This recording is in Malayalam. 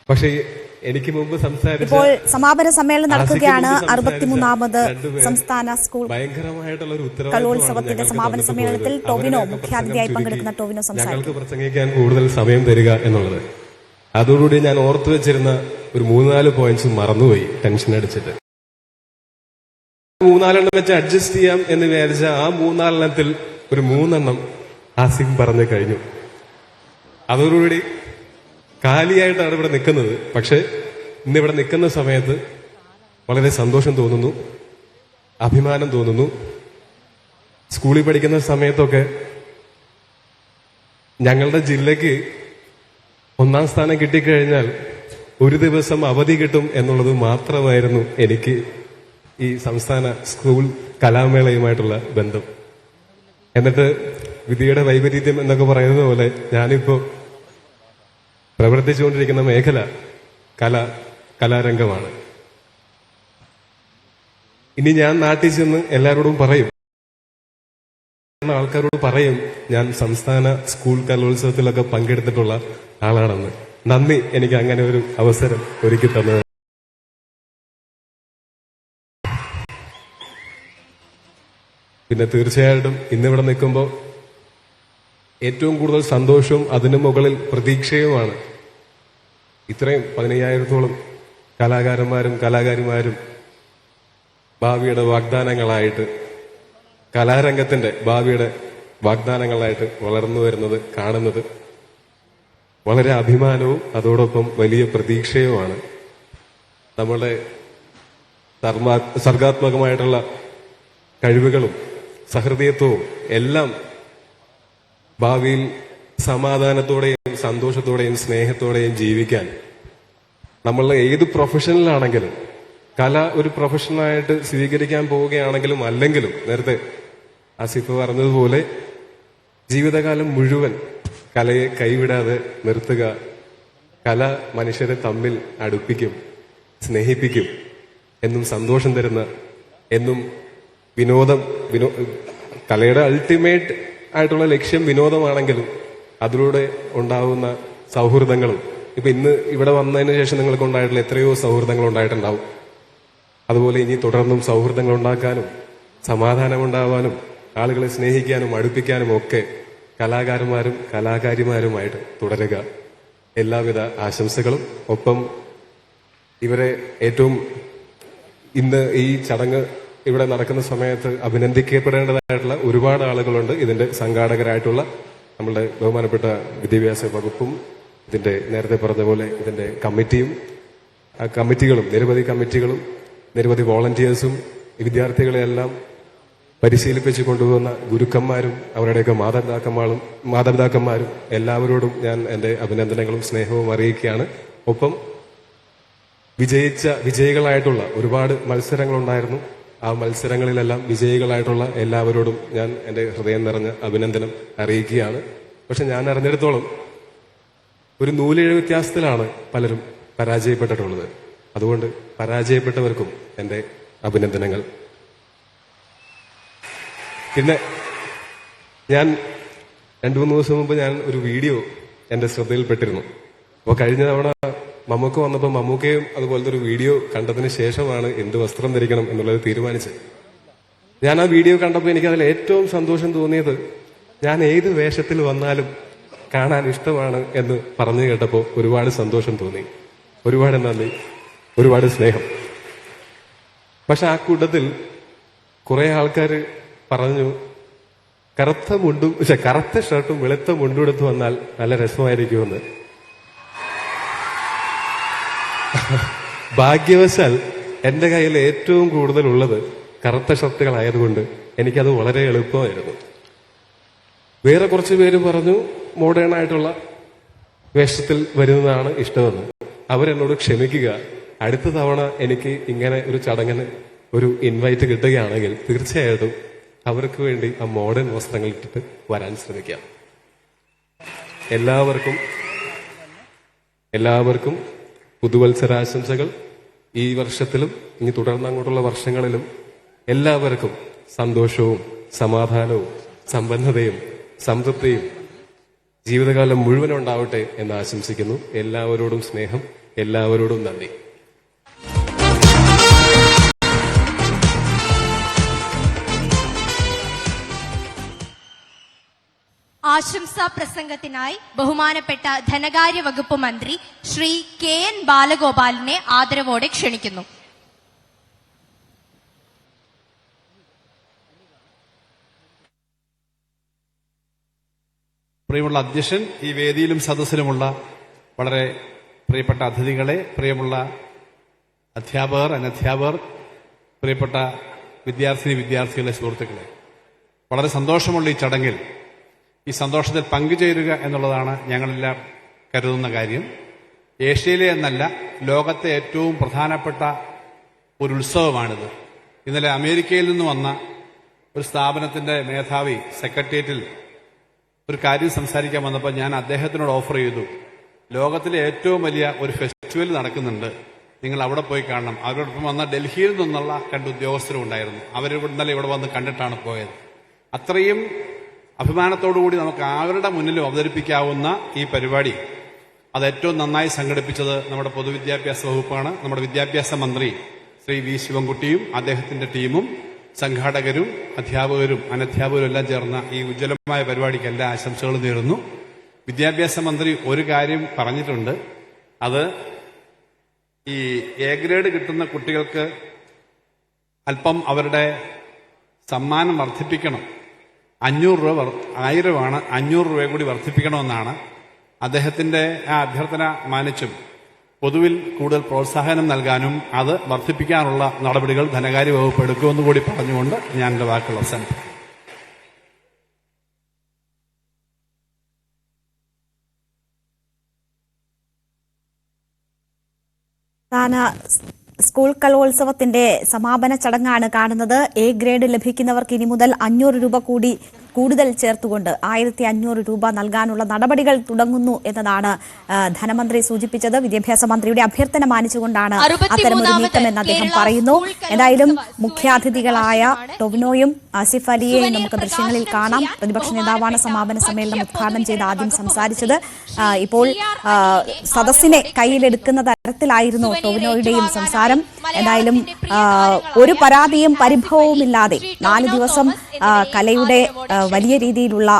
പക്ഷേ എനിക്ക് മുമ്പ് സംസാരിച്ച ഇപ്പോൾ സമാപന സമ്മേളനം നടക്കുകയാണ്. 63ാമത് സംസ്ഥാന സ്കൂൾ ഭയങ്കരമായിട്ടുള്ള ഒരു കലോത്സവത്തിന്റെ സമാപന സമ്മേളനത്തിൽ ടോവിനോ മുഖ്യാതിഥിയായി പങ്കെടുക്കുന്ന ടോവിനോ ഞങ്ങൾക്ക് പ്രസംഗിക്കാൻ കൂടുതൽ സമയം തരിക എന്നുള്ളത്. അതോടുകൂടി ഞാൻ ഓർത്തു വെച്ചിരുന്ന ഒരു 3-4 പോയിന്റ്സ് മറന്നുപോയി ടെൻഷൻ അടിച്ചിട്ട്. 3-4 വെച്ച് അഡ്ജസ്റ്റ് ചെയ്യാം എന്ന് വിചാരിച്ച ആ 3-4 ഒരു 3 ആസിഫ് പറഞ്ഞു കഴിഞ്ഞു. അതോടുകൂടി കാലിയായിട്ടാണ് ഇവിടെ നിൽക്കുന്നത്. പക്ഷെ ഇന്നിവിടെ നിൽക്കുന്ന സമയത്ത് വളരെ സന്തോഷം തോന്നുന്നു, അഭിമാനം തോന്നുന്നു. സ്കൂളിൽ പഠിക്കുന്ന സമയത്തൊക്കെ ഞങ്ങളുടെ ജില്ലയ്ക്ക് 1ാം സ്ഥാനം കിട്ടിക്കഴിഞ്ഞാൽ ഒരു ദിവസം അവധി കിട്ടും എന്നുള്ളത് മാത്രമായിരുന്നു എനിക്ക് ഈ സംസ്ഥാന സ്കൂൾ കലാമേളയുമായിട്ടുള്ള ബന്ധം. എന്നിട്ട് വിധിയുടെ വൈപരീത്യം എന്നൊക്കെ പറയുന്നത് പോലെ ഞാനിപ്പോ പ്രവർത്തിച്ചുകൊണ്ടിരിക്കുന്ന മേഖല കലാരംഗമാണ്. ഇനി ഞാൻ നാട്ടിൽ ചെന്ന് എല്ലാവരോടും പറയും, ആൾക്കാരോട് പറയും ഞാൻ സംസ്ഥാന സ്കൂൾ കലോത്സവത്തിലൊക്കെ പങ്കെടുത്തിട്ടുള്ള ആളാണെന്ന്. നന്ദി എനിക്ക് അങ്ങനെ ഒരു അവസരം ഒരുക്കി തന്നത്. പിന്നെ തീർച്ചയായിട്ടും ഇന്നിവിടെ നിൽക്കുമ്പോൾ ഏറ്റവും കൂടുതൽ സന്തോഷവും അതിനു മുകളിൽ പ്രതീക്ഷയുമാണ്. ഇത്രയും 15,000-ഓളം കലാകാരന്മാരും കലാകാരിമാരും ഭാവിയുടെ വാഗ്ദാനങ്ങളായിട്ട്, കലാരംഗത്തിന്റെ ഭാവിയുടെ വാഗ്ദാനങ്ങളായിട്ട് വളർന്നു വരുന്നത് കാണുന്നത് വളരെ അഭിമാനവും അതോടൊപ്പം വലിയ പ്രതീക്ഷയുമാണ്. നമ്മളുടെ സർഗാത്മകമായിട്ടുള്ള കഴിവുകളും സഹൃദയത്വവും എല്ലാം ഭാവിയിൽ സമാധാനത്തോടെയും സന്തോഷത്തോടെയും സ്നേഹത്തോടെയും ജീവിക്കാൻ നമ്മളുടെ ഏത് പ്രൊഫഷനിലാണെങ്കിലും, കല ഒരു പ്രൊഫഷനായിട്ട് സ്വീകരിക്കാൻ പോവുകയാണെങ്കിലും അല്ലെങ്കിലും, നേരത്തെ ആസിഫ് പറഞ്ഞതുപോലെ ജീവിതകാലം മുഴുവൻ കലയെ കൈവിടാതെ നിർത്തുക. കല മനുഷ്യരെ തമ്മിൽ അടുപ്പിക്കും, സ്നേഹിപ്പിക്കും, എന്നും സന്തോഷം തരുന്ന, എന്നും കലയുടെ അൾട്ടിമേറ്റ് ആയിട്ടുള്ള ലക്ഷ്യം വിനോദമാണെങ്കിലും അതിലൂടെ ഉണ്ടാവുന്ന സൗഹൃദങ്ങളും, ഇപ്പൊ ഇന്ന് ഇവിടെ വന്നതിന് ശേഷം നിങ്ങൾക്ക് ഉണ്ടായിട്ടുള്ള എത്രയോ സൗഹൃദങ്ങൾ ഉണ്ടായിട്ടുണ്ടാവും. അതുപോലെ ഇനി തുടർന്നും സൗഹൃദങ്ങൾ ഉണ്ടാക്കാനും സമാധാനമുണ്ടാവാനും ആളുകളെ സ്നേഹിക്കാനും അടുപ്പിക്കാനും ഒക്കെ കലാകാരന്മാരും കലാകാരിമാരുമായിട്ട് തുടരുക. എല്ലാവിധ ആശംസകളും. ഒപ്പം ഇവരെ ഏറ്റവും ഇന്ന് ഈ ചടങ്ങ് ഇവിടെ നടക്കുന്ന സമയത്ത് അഭിനന്ദിക്കപ്പെടേണ്ടതായിട്ടുള്ള ഒരുപാട് ആളുകളുണ്ട്. ഇതിന്റെ സംഘാടകരായിട്ടുള്ള നമ്മളുടെ ബഹുമാനപ്പെട്ട വിദ്യാഭ്യാസ വകുപ്പും ഇതിന്റെ നേരത്തെ പറഞ്ഞ പോലെ ഇതിന്റെ കമ്മിറ്റികളും നിരവധി കമ്മിറ്റികളും നിരവധി വോളണ്ടിയേഴ്സും വിദ്യാർത്ഥികളെയെല്ലാം പരിശീലിപ്പിച്ചു കൊണ്ടുപോകുന്ന ഗുരുക്കന്മാരും അവരുടെയൊക്കെ മാതാപിതാക്കന്മാരും എല്ലാവരോടും ഞാൻ എന്റെ അഭിനന്ദനങ്ങളും സ്നേഹവും അറിയിക്കുകയാണ്. ഒപ്പം വിജയികളായിട്ടുള്ള ഒരുപാട് മത്സരങ്ങളുണ്ടായിരുന്നു. ആ മത്സരങ്ങളിലെല്ലാം വിജയികളായിട്ടുള്ള എല്ലാവരോടും ഞാൻ എന്റെ ഹൃദയം നിറഞ്ഞ അഭിനന്ദനം അറിയിക്കുകയാണ്. പക്ഷെ ഞാൻ അറിഞ്ഞിടത്തോളം ഒരു നൂലിഴ വ്യത്യാസത്തിലാണ് പലരും പരാജയപ്പെട്ടിട്ടുള്ളത്. അതുകൊണ്ട് പരാജയപ്പെട്ടവർക്കും എന്റെ അഭിനന്ദനങ്ങൾ. പിന്നെ ഞാൻ 2-3 ദിവസം മുമ്പ് ഞാൻ ഒരു വീഡിയോ എന്റെ ശ്രദ്ധയിൽപ്പെട്ടിരുന്നു. അപ്പോൾ കഴിഞ്ഞ തവണ മമ്മൂക്ക വന്നപ്പോൾ മമ്മൂക്കയും അതുപോലത്തെ ഒരു വീഡിയോ കണ്ടതിന് ശേഷമാണ് എന്ത് വസ്ത്രം ധരിക്കണം എന്നുള്ളത് തീരുമാനിച്ചത്. ഞാൻ ആ വീഡിയോ കണ്ടപ്പോൾ എനിക്ക് അതിൽ ഏറ്റവും സന്തോഷം തോന്നിയത് ഞാൻ ഏത് വേഷത്തിൽ വന്നാലും കാണാൻ ഇഷ്ടമാണ് എന്ന് പറഞ്ഞു കേട്ടപ്പോൾ ഒരുപാട് സന്തോഷം തോന്നി. ഒരുപാട് നന്ദി, ഒരുപാട് സ്നേഹം. പക്ഷെ ആ കൂട്ടത്തിൽ കുറെ ആൾക്കാർ പറഞ്ഞു കറുത്ത ഷർട്ടും വെളുത്ത മുണ്ടും എടുത്ത് വന്നാൽ നല്ല രസമായിരിക്കുമെന്ന്. ഭാഗ്യവശാൽ എന്റെ കയ്യിൽ ഏറ്റവും കൂടുതലുള്ളത് കറുത്ത ഷർട്ടുകളായതുകൊണ്ട് എനിക്കത് വളരെ എളുപ്പമായിരുന്നു. വേറെ കുറച്ച് പേര് പറഞ്ഞു മോഡേൺ ആയിട്ടുള്ള വേഷത്തിൽ വരുന്നതാണ് ഇഷ്ടമെന്ന്. അവരെന്നോട് ക്ഷമിക്കുക, അടുത്ത തവണ എനിക്ക് ഇങ്ങനെ ഒരു ചടങ്ങിന് ഒരു ഇൻവൈറ്റ് കിട്ടുകയാണെങ്കിൽ തീർച്ചയായിട്ടും അവർക്ക് വേണ്ടി ആ മോഡേൺ വസ്ത്രങ്ങൾ ഇട്ടിട്ട് വരാൻ ശ്രമിക്കാം. എല്ലാവർക്കും പുതുവത്സരാശംസകൾ. ഈ വർഷത്തിലും ഇനി തുടർന്ന് അങ്ങോട്ടുള്ള വർഷങ്ങളിലും എല്ലാവർക്കും സന്തോഷവും സമാധാനവും സമ്പന്നതയും സംതൃപ്തിയും ജീവിതകാലം മുഴുവൻ ഉണ്ടാവട്ടെ എന്ന് ആശംസിക്കുന്നു. എല്ലാവരോടും സ്നേഹം. എല്ലാവരോടും നന്ദി. ആശംസാ പ്രസംഗത്തിനായി ബഹുമാനപ്പെട്ട ധനകാര്യ വകുപ്പ് മന്ത്രി ശ്രീ KN ബാലഗോപാലിനെ ആദരവോടെ ക്ഷണിക്കുന്നു. പ്രിയമുള്ള അധ്യക്ഷൻ, ഈ വേദിയിലും സദസ്സിലുമുള്ള വളരെ പ്രിയപ്പെട്ട അതിഥികളെ, പ്രിയമുള്ള അധ്യാപകർ, അനധ്യാപകർ, പ്രിയപ്പെട്ട വിദ്യാർത്ഥികളെ, സുഹൃത്തുക്കളെ, വളരെ സന്തോഷമുള്ള ഈ ചടങ്ങിൽ ഈ സന്തോഷത്തിൽ പങ്കുചേരുക എന്നുള്ളതാണ് ഞങ്ങളെല്ലാം കരുതുന്ന കാര്യം. ഏഷ്യയിലെ എന്നല്ല, ലോകത്തെ ഏറ്റവും പ്രധാനപ്പെട്ട ഒരു ഉത്സവമാണിത്. ഇന്നലെ അമേരിക്കയിൽ നിന്ന് വന്ന ഒരു സ്ഥാപനത്തിന്റെ മേധാവി സെക്രട്ടേറിയറ്റിൽ ഒരു കാര്യം സംസാരിക്കാൻ വന്നപ്പോൾ ഞാൻ അദ്ദേഹത്തിനോട് ഓഫർ ചെയ്തു, ലോകത്തിലെ ഏറ്റവും വലിയ ഒരു ഫെസ്റ്റിവൽ നടക്കുന്നുണ്ട്, നിങ്ങൾ അവിടെ പോയി കാണണം. അവരോടൊപ്പം വന്ന ഡൽഹിയിൽ നിന്നുള്ള 2 ഉദ്യോഗസ്ഥരും ഉണ്ടായിരുന്നു. ഇന്നലെ ഇവിടെ വന്ന് കണ്ടിട്ടാണ് പോയത്. അത്രയും അഭിമാനത്തോടുകൂടി നമുക്ക് അവരുടെ മുന്നിലും അവതരിപ്പിക്കാവുന്ന ഈ പരിപാടി അത് ഏറ്റവും നന്നായി സംഘടിപ്പിച്ചത് നമ്മുടെ പൊതുവിദ്യാഭ്യാസ വകുപ്പാണ്. നമ്മുടെ വിദ്യാഭ്യാസ മന്ത്രി ശ്രീ വി ശിവൻകുട്ടിയും അദ്ദേഹത്തിന്റെ ടീമും സംഘാടകരും അധ്യാപകരും അനധ്യാപകരും എല്ലാം ചേർന്ന ഈ ഉജ്ജ്വലമായ പരിപാടിക്ക് എല്ലാ ആശംസകളും നേരുന്നു. വിദ്യാഭ്യാസ മന്ത്രി ഒരു കാര്യം പറഞ്ഞിട്ടുണ്ട്, അത് ഈ എ ഗ്രേഡ് കിട്ടുന്ന കുട്ടികൾക്ക് അല്പം അവരുടെ സമ്മാനം വർദ്ധിപ്പിക്കണം. 500 രൂപ 1000 ആണ്, 500 രൂപ കൂടി വർദ്ധിപ്പിക്കണമെന്നാണ്. അദ്ദേഹത്തിന്റെ ആ അഭ്യർത്ഥന മാനിച്ചും പൊതുവിൽ കൂടുതൽ പ്രോത്സാഹനം നൽകാനും അത് വർദ്ധിപ്പിക്കാനുള്ള നടപടികൾ ധനകാര്യ വകുപ്പ് എടുക്കുമെന്ന് കൂടി പറഞ്ഞുകൊണ്ട് ഞാൻ എന്റെ വാക്കുകൾ അവസാനിപ്പിക്കും. സ്കൂൾ കലോത്സവത്തിന്റെ സമാപന ചടങ്ങാണ് കാണുന്നത്. എ ഗ്രേഡ് ലഭിക്കുന്നവർക്ക് ഇനി മുതൽ 500 രൂപ കൂടി കൂടുതൽ ചേർത്തുകൊണ്ട് 1500 രൂപ നൽകാനുള്ള നടപടികൾ തുടങ്ങുന്നു എന്നതാണ് ധനമന്ത്രി സൂചിപ്പിച്ചത്. വിദ്യാഭ്യാസ മന്ത്രിയുടെ അഭ്യർത്ഥന മാനിച്ചുകൊണ്ടാണ് അത്തരമൊരു നീക്കമെന്ന് അദ്ദേഹം പറയുന്നു. എന്തായാലും മുഖ്യാതിഥികളായ ടൊവിനോയും ആസിഫ് അലിയെയും നമുക്ക് ദൃശ്യങ്ങളിൽ കാണാം. പ്രതിപക്ഷ നേതാവാണ് സമാപന സമ്മേളനം ഉദ്ഘാടനം ചെയ്ത് ആദ്യം സംസാരിച്ചത്. ഇപ്പോൾ സദസ്സിനെ കയ്യിലെടുക്കുന്ന തരത്തിലായിരുന്നു ടൊവിനോയുടെയും സംസാരം. എന്തായാലും ഒരു പരാതിയും പരിഭവവുമില്ലാതെ 4 ദിവസം കലയുടെ വലിയ രീതിയിലുള്ള